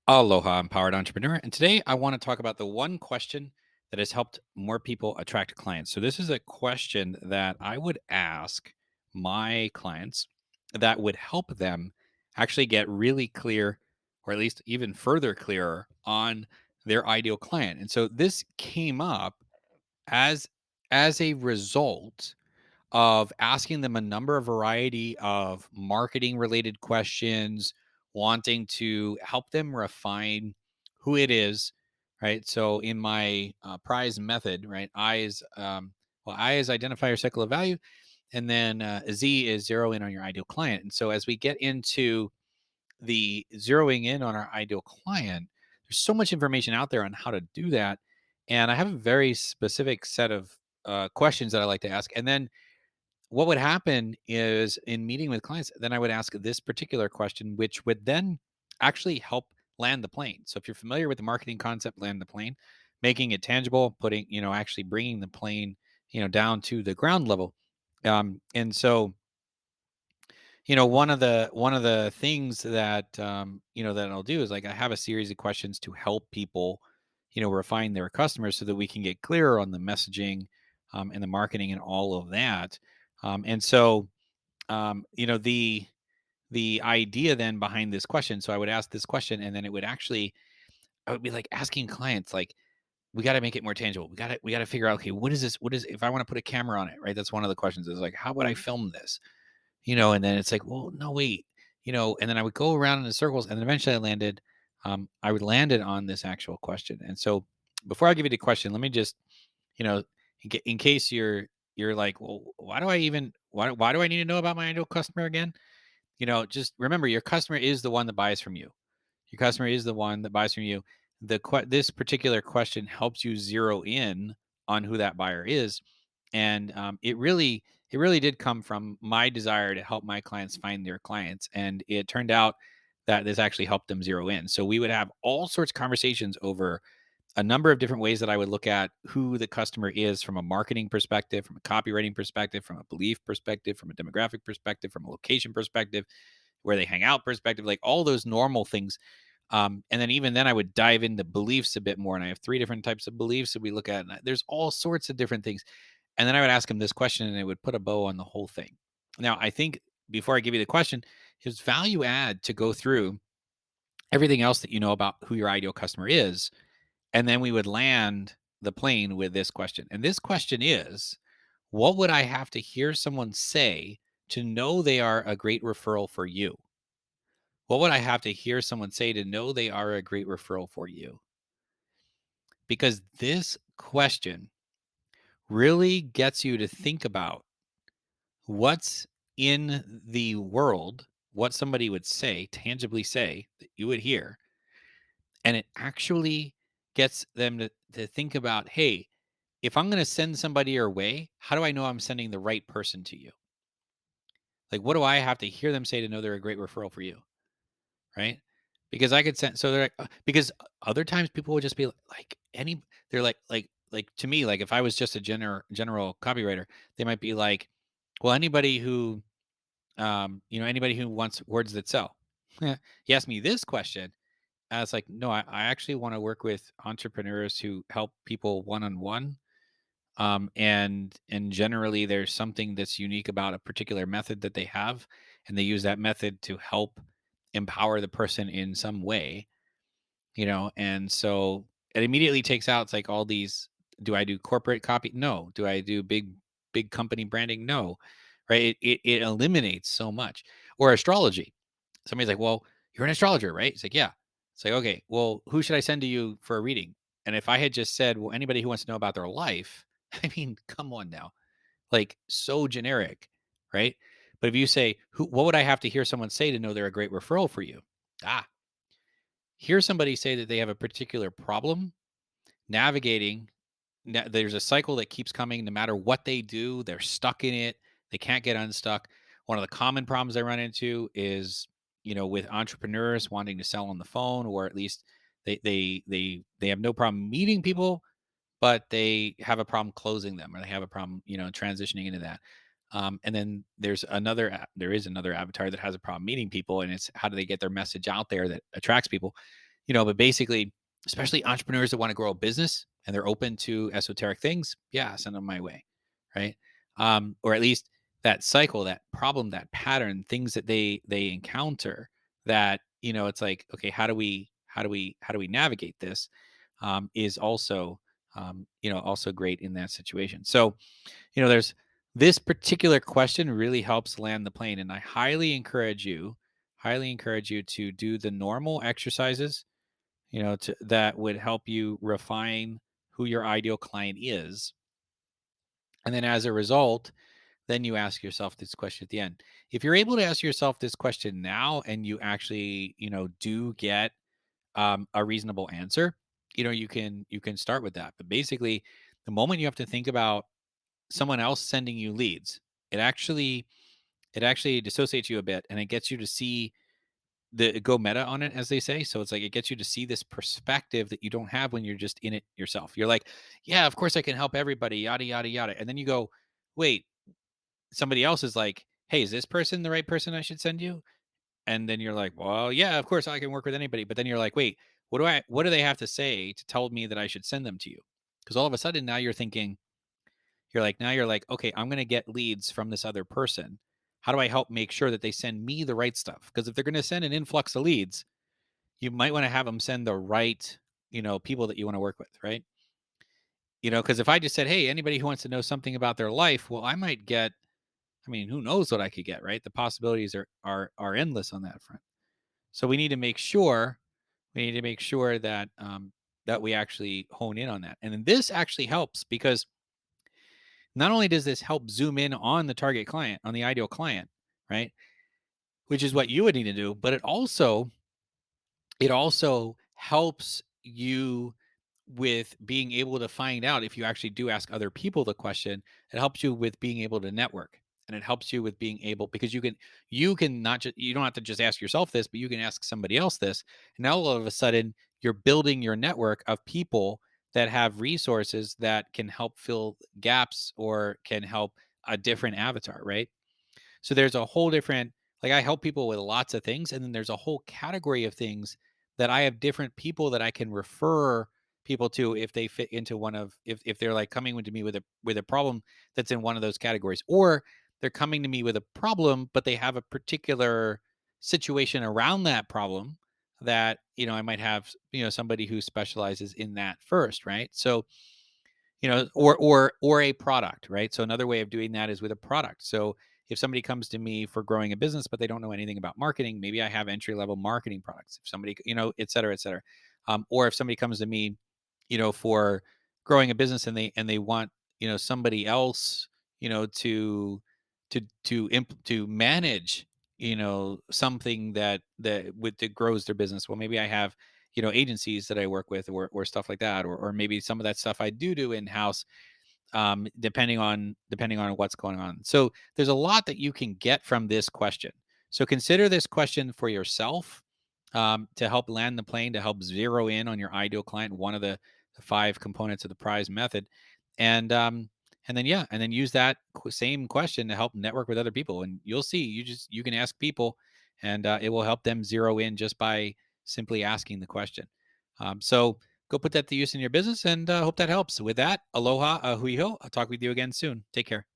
Aloha, empowered entrepreneur. And today I want to talk about the one question that has helped more people attract clients. So, this is a question that I would ask my clients that would help them actually get really clear, or at least even further clearer on their ideal client. And so, this came up as a result of asking them a number of variety of marketing related questions, wanting to help them refine who it is, right? So in my prize method, right, I is identify cycle of value, and then Z is zero in on your ideal client. And so as we get into the zeroing in on our ideal client, there's so much information out there on how to do that. And I have a very specific set of questions that I like to ask. And then what would happen is in meeting with clients, then I would ask this particular question, which would then actually help land the plane. So if you're familiar with the marketing concept, land the plane, making it tangible, putting, actually bringing the plane, down to the ground level. And so, one of the things that, that I'll do is like I have a series of questions to help people, refine their customers so that we can get clearer on the messaging, and the marketing and all of that. And so, the idea then behind this question, so I would ask this question, and then I would be like asking clients, like, we got to make it more tangible. We got to figure out, okay, what is if I want to put a camera on it, right? That's one of the questions, is like, how would I film this? And then it's like, well, no, wait, and then I would go around in the circles, and then eventually I would land it on this actual question. And so before I give you the question, let me just, you know in case you're like, well, why do I need to know about my ideal customer again? Just remember, your customer is the one that buys from you. Your customer is the one that buys from you. This particular question helps you zero in on who that buyer is, and it really did come from my desire to help my clients find their clients, and it turned out that this actually helped them zero in. So we would have all sorts of conversations over a number of different ways that I would look at who the customer is from a marketing perspective, from a copywriting perspective, from a belief perspective, from a demographic perspective, from a location perspective, where they hang out perspective, like all those normal things. And then even then, I would dive into beliefs a bit more. And I have three different types of beliefs that we look at. And there's all sorts of different things. And then I would ask them this question, and it would put a bow on the whole thing. Now, I think before I give you the question, his value add to go through everything else that you know about who your ideal customer is, and then we would land the plane with this question. And this question is, what would I have to hear someone say to know they are a great referral for you? What would I have to hear someone say to know they are a great referral for you? Because this question really gets you to think about what's in the world, what somebody would say, tangibly say, that you would hear. And it actually gets them to think about, hey, if I'm going to send somebody your way, how do I know I'm sending the right person to you? Like, what do I have to hear them say to know they're a great referral for you? Right? Because I could send, so they're like, because other times people would just be like, they're like to me, like if I was just a general copywriter, they might be like, well, anybody who wants words that sell. He asked me this question. And it's like, no, I actually want to work with entrepreneurs who help people one on one. And generally there's something that's unique about a particular method that they have, and they use that method to help empower the person in some way. And so it immediately takes out, it's like all these, do I do corporate copy? No. Do I do big company branding? No. Right? It eliminates so much. Or astrology. Somebody's like, well, you're an astrologer, right? It's like, yeah. It's like, okay, well, who should I send to you for a reading? And if I had just said, well, anybody who wants to know about their life, I mean, come on now, like, so generic, right? But if you say, what would I have to hear someone say to know they're a great referral for you? Ah, hear somebody say that they have a particular problem navigating. There's a cycle that keeps coming no matter what they do. They're stuck in it. They can't get unstuck. One of the common problems I run into is, with entrepreneurs wanting to sell on the phone, or at least they have no problem meeting people, but they have a problem closing them, or they have a problem, transitioning into that. And then there is another avatar that has a problem meeting people, and it's how do they get their message out there that attracts people. But basically, especially entrepreneurs that want to grow a business and they're open to esoteric things, yeah, send them my way, right? Or at least that cycle, that problem, that pattern, things that they encounter that, it's like, okay, how do we navigate this? Is also, also great in that situation. So, there's this particular question really helps land the plane, and I highly encourage you to do the normal exercises, that would help you refine who your ideal client is. And then as a result, then you ask yourself this question at the end. If you're able to ask yourself this question now and you actually, do get a reasonable answer, you can start with that. But basically, the moment you have to think about someone else sending you leads, it actually dissociates you a bit and it gets you to see the go meta on it, as they say. So it's like it gets you to see this perspective that you don't have when you're just in it yourself. You're like, yeah, of course I can help everybody, yada yada yada. And then you go, wait, somebody else is like, hey, is this person the right person I should send you? And then you're like, well, yeah, of course I can work with anybody. But then you're like, wait, what do they have to say to tell me that I should send them to you? Because all of a sudden now you're like, okay, I'm going to get leads from this other person. How do I help make sure that they send me the right stuff? Because if they're going to send an influx of leads, you might want to have them send the right, people that you want to work with, right? Because if I just said, hey, anybody who wants to know something about their life, well, I might get, I mean, who knows what I could get, right? The possibilities are endless on that front. So we need to make sure that we actually hone in on that. And then this actually helps because not only does this help zoom in on the target client, on the ideal client, right? Which is what you would need to do, but it also helps you with being able to find out if you actually do ask other people the question. It helps you with being able to network, and it helps you with being able, because you can not just, you don't have to just ask yourself this, but you can ask somebody else this. And now all of a sudden you're building your network of people that have resources that can help fill gaps or can help a different avatar, right? So there's a whole different, like, I help people with lots of things, and then there's a whole category of things that I have different people that I can refer people to if they fit into one of, if they're like coming to me with a problem that's in one of those categories, or they're coming to me with a problem but they have a particular situation around that problem that, I might have, somebody who specializes in that first, right? So, or a product, right? So another way of doing that is with a product. So if somebody comes to me for growing a business but they don't know anything about marketing, maybe I have entry level marketing products. If somebody, et cetera, et cetera. Or if somebody comes to me, for growing a business and they want, somebody else, to manage, something that grows their business. Well, maybe I have, agencies that I work with, or stuff like that, or maybe some of that stuff I do in house, depending on what's going on. So there's a lot that you can get from this question. So consider this question for yourself, to help land the plane, to help zero in on your ideal client, one of the five components of the prize method, and then use that same question to help network with other people. And you'll see, you can ask people, and it will help them zero in just by simply asking the question. So go put that to use in your business, and hope that helps. With that, aloha, hui ho. I'll talk with you again soon. Take care.